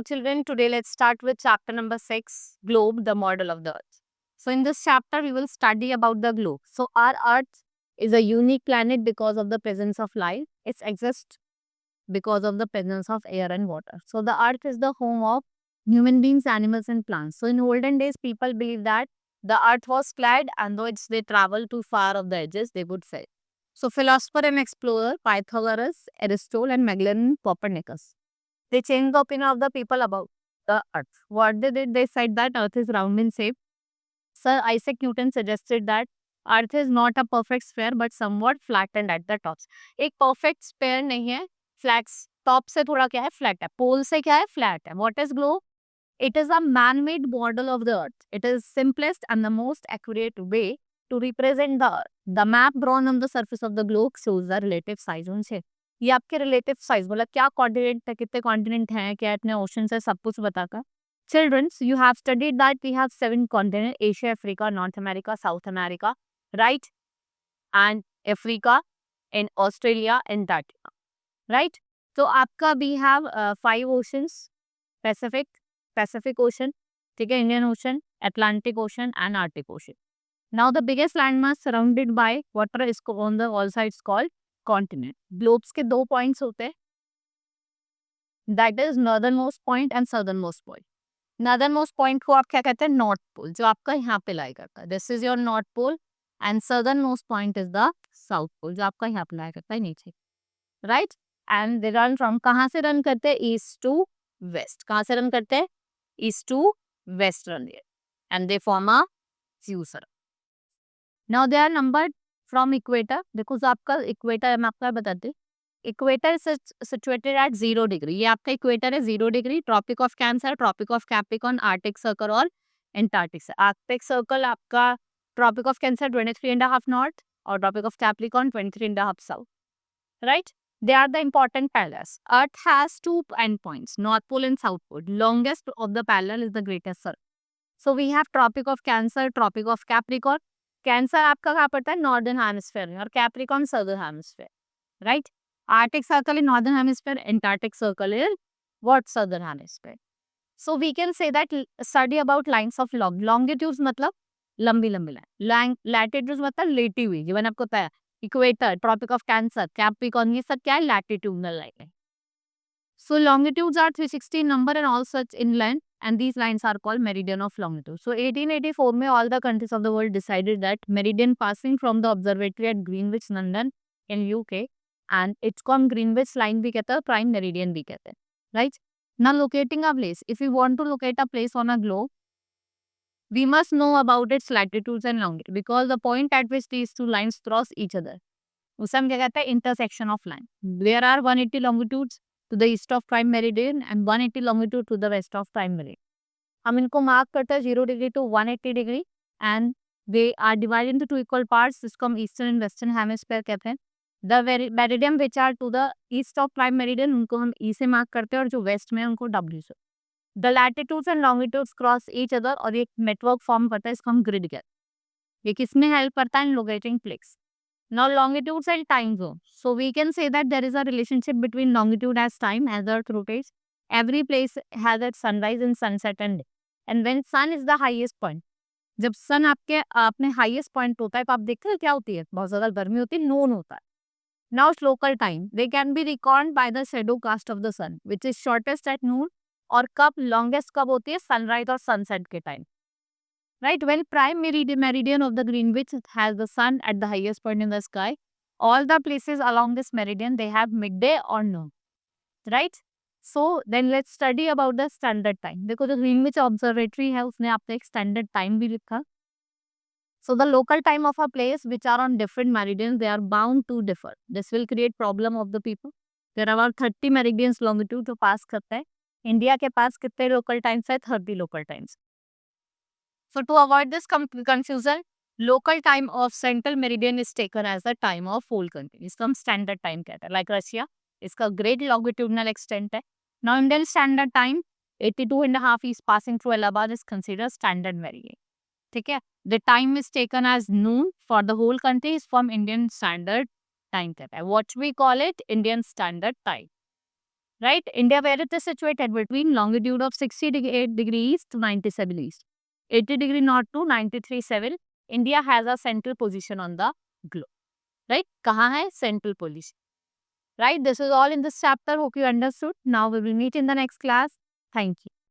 children, today let's start with chapter number 6, Globe, the model of the Earth. So, in this chapter, we will study about the globe. So, our Earth is a unique planet because of the presence of life. It exists because of the presence of air and water. So, the Earth is the home of human beings, animals, and plants. So, in olden days, people believe that the Earth was flat, and though they travel too far of the edges, they would fail. So, philosopher and explorer Pythagoras, Aristotle, and Magellan Copernicus, they changed the opinion of the people about the Earth. What they did, they said that Earth is round in shape. Sir Isaac Newton suggested that Earth is not a perfect sphere but somewhat flattened at the tops. एक perfect sphere नहीं है, flat top से थोड़ा क्या है flat है, pole से क्या है flat है. What is globe? It is a man-made model of the Earth. It is simplest and the most accurate way to represent the Earth. The map drawn on the surface of the globe shows the relative size on shape. ये आपके relative size मतलब क्या continent है, कितने continent हैं, क्या इतने ocean है, सब कुछ बताकर. Childrens, you have studied that we have 7 continents: Asia, Africa, North America, South America, right? And Africa, and Australia, Antarctica, right? So आपका we have 5 oceans: Pacific Ocean, ठीक है, Indian Ocean, Atlantic Ocean, and Arctic Ocean. Now the biggest landmass surrounded by water is on the all sides called continent. Globes के 2 points होते हैं, that is northernmost point and southernmost point. Northernmost point को आप क्या कहते हैं, north pole, जो आपका यहाँ पे लाई करता है. This is your north pole and southernmost point is the south pole, जो आपका यहाँ पे लाई करता है नीचे, right. And they run from, कहाँ से रन करते हैं, ईस्ट टू वेस्ट. कहाँ से रन करते हैं, east to west run there and they form a future. Now they are numbered from equator. देखो जो आपका इक्वेटर मैं आपको बताती हूँ. Equator situated at 0 degree. ये आपका इक्वेटर है 0 degree. Tropic of cancer, tropic of capricorn, arctic circle और एंटार्क्टिक. आर्टिक सर्कल आपका ट्रॉपिक ऑफ कैंसर 23.5 नॉर्थ और tropic of capricorn 23.5 south, right. They are the important parallels. Earth has 2 endpoints, North Pole and South Pole. Longest of the parallel is the greatest circle. So we have Tropic of Cancer, Tropic of Capricorn. Cancer आपका कहाँ पड़ता है, northern hemisphere में, और Capricorn southern hemisphere, right. Arctic circle in northern hemisphere, Antarctic circle in what, southern hemisphere. So we can say that study about lines of longitudes मतलब लंबी लंबी line, latitudes मतलब लेटी हुई, जीवन आपको पता है, equator, tropic of cancer, capricorn, ये सब क्या है, लैटिट्यूडनल लाइन है. So longitudes are 360 number and all such in length, and these lines are called meridian of longitude. So 1884 में all the countries of the world decided that meridian passing from the observatory at Greenwich, London in UK, and it's called Greenwich line भी कहते हैं, prime meridian भी कहते हैं, right. Now locating a place, if we want to locate a place on a globe, we must know about its latitudes and longitude, because the point at which these two lines cross each other, उसे हम क्या कहते हैं, intersection of line. There are 180 longitudes to the east of prime meridian and 180 longitude to the west of prime meridian. हम इनको mark करते हैं 0 degree to 180 degree, and they are divided into 2 equal parts, जिसको हम eastern and western hemisphere कहते हैं. The meridian which are to the east of prime meridian, उनको हम ई से मार्क करते हैं, और जो वेस्ट में है उनको डब्ल्यू से. The latitudes and longitudes cross each other, और एक नेटवर्क फॉर्म करता है, इसको हम ग्रिड कहते हैं. ये किसमें हेल्प करता है, इन locating place. Now longitudes and time zone. So we can say that there is a relationship between longitude as time as Earth rotates. Every place has its sunrise and sunset and day. And when sun is the highest point, जब sun आपके अपने highest point होता है, तो आप देखते हैं क्या होती है, बहुत ज़्यादा गर्मी होती है, noon होता है. Now it's local time. They can be reckoned by the shadow cast of the sun, which is shortest at noon. और कब longest कब होती है, sunrise और sunset के time. Right, when prime meridian of the Greenwich has the sun at the highest point in the sky, all the places along this meridian, they have midday or noon, right. So then let's study about the standard time. देखो जो Greenwich observatory है, उसने आपको एक standard time भी लिखा. So the local time of a place which are on different meridians, they are bound to differ. This will create problem of the people. There are about 30 meridians longitude जो pass करता है. India के पास कितने local times है, 30 local times. So to avoid this confusion, local time of central meridian is taken as the time of whole country. इसका हम standard time कहते हैं. Like Russia, इसका great longitudinal extent है. Now Indian standard time 82.5 is passing through Allahabad is considered standard meridian. ठीक है. The time is taken as noon for the whole country is from Indian standard time कहते हैं. What we call it, Indian standard time. right? India, where it is situated between longitude of 68 degrees to 97 east, 80 degree north to 93.7. India has a central position on the globe, right? कहाँ है? Central position, right? This is all in this chapter. Hope you understood. Now we will meet in the next class. Thank you.